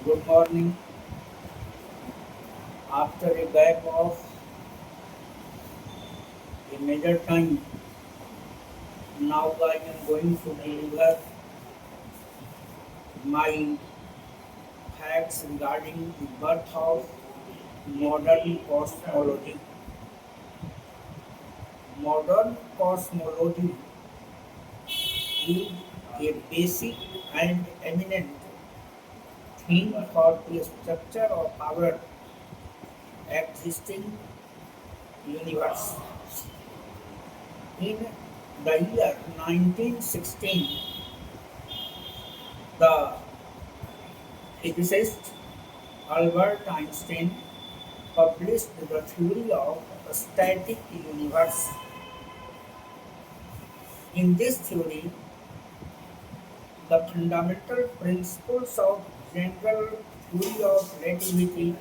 Good morning. After a gap of a major time, now I am going to deliver my facts regarding the birth of modern cosmology. Modern cosmology is a basic and eminent theme for the structure of our existing universe. In the year 1916, the physicist Albert Einstein published the theory of a static universe. In this theory, the fundamental principles of general theory of relativity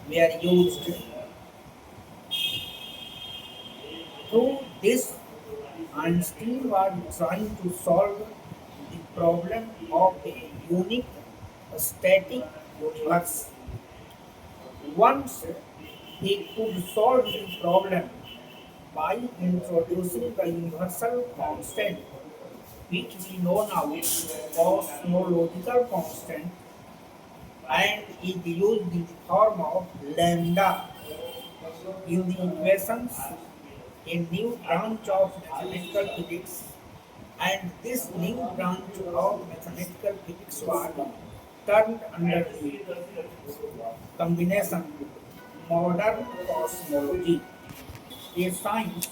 were used. Through this, Einstein was trying to solve the problem of a unique static universe. Once he could solve the problem by introducing the universal constant, which we know now as cosmological constant, and is used in the form of lambda in the equations, a new branch of mathematical physics, and this new branch of mathematical physics was termed under the combination modern cosmology. A science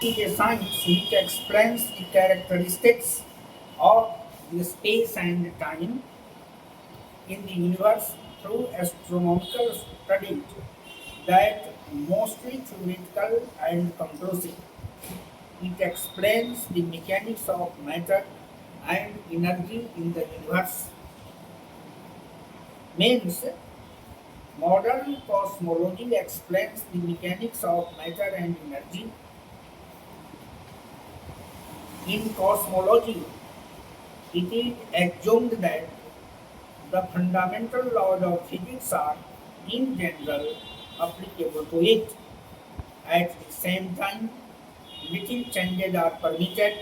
is a science which explains the characteristics of the space and time in the universe through astronomical studies that mostly theoretical and conclusive. It explains the mechanics of matter and energy in the universe. Means modern cosmology explains the mechanics of matter and energy. In cosmology, it is assumed that the fundamental laws of physics are, in general, applicable to it. At the same time, little changes are permitted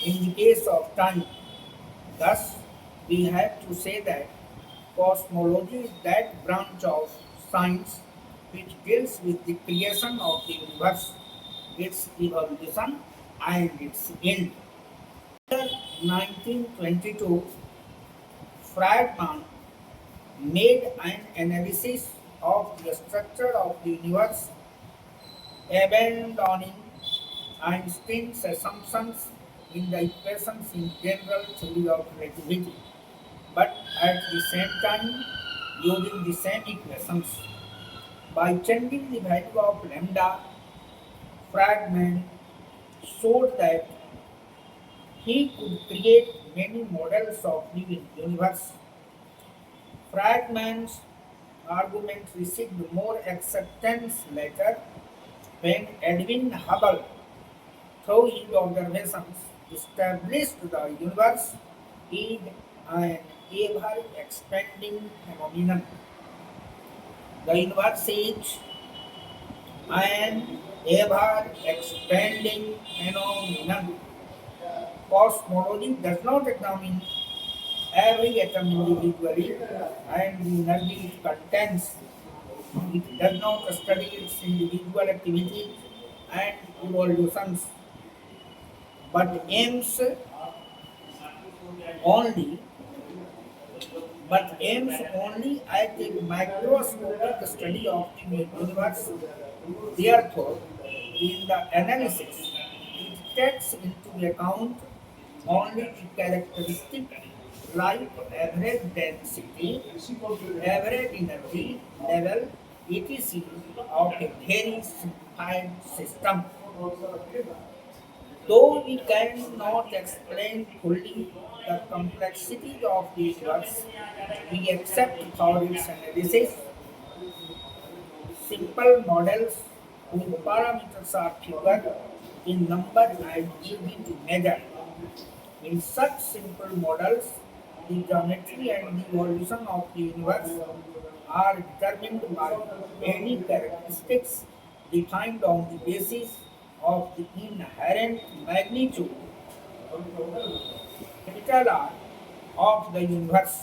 in the case of time. Thus, we have to say that cosmology is that branch of science which deals with the creation of the universe, its evolution, and its end. In 1922, Friedman made an analysis of the structure of the universe, abandoning Einstein's assumptions in the equations in general theory of relativity, but at the same time using the same equations. By changing the value of lambda, Friedman showed that he could create many models of the universe. Friedman's argument received more acceptance later when Edwin Hubble, through his observations, established the universe is an ever expanding phenomenon. The universe is an ever expanding phenomenon. Cosmology does not examine every atom individually and the energy it contains. It does not study its individual activities and evolutions, but only aims only at the microscopic study of the universe. Therefore, in the analysis, it takes into account only the characteristic like average density, average energy level, etc. of a very simplified system. Though we cannot explain fully the complexities of these works, we accept for its analysis simple models whose parameters are figured in number and easy to measure. In such simple models, the geometry and the evolution of the universe are determined by many characteristics defined on the basis of the inherent magnitude, capital R, of the universe.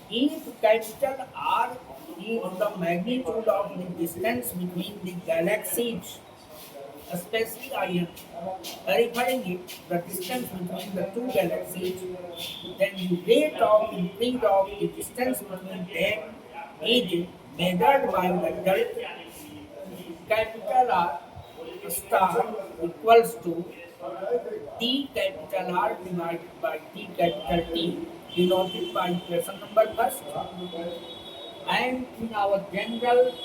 If capital R is the magnitude of the distance between the galaxies, especially I am referring it the distance between the two galaxies, then the rate of increase of the distance between them is measured by the delta capital R star equals to T capital R divided by T capital T, denoted by equation number first. And in our general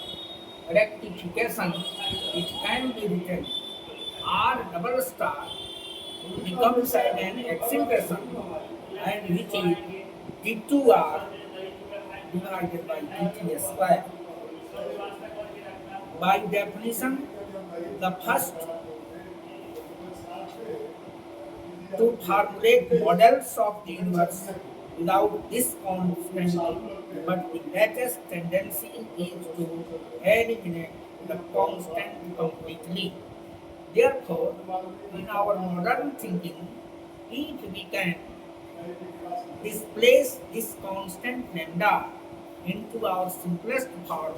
rectification, it can be written R double star becomes an acceleration and which is d2r divided by dt square. By definition, the first to formulate models of the universe without this constant, but the latest tendency is to eliminate the constant completely. Therefore, in our modern thinking, if we can displace this constant lambda into our simplest form,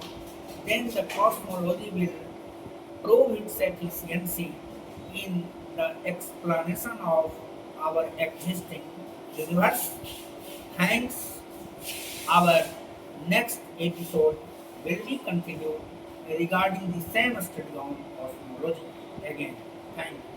then the cosmology will prove its efficiency in the explanation of our existing universe. Thanks. Our next episode will be continued regarding the same study on cosmology. Again, thank you.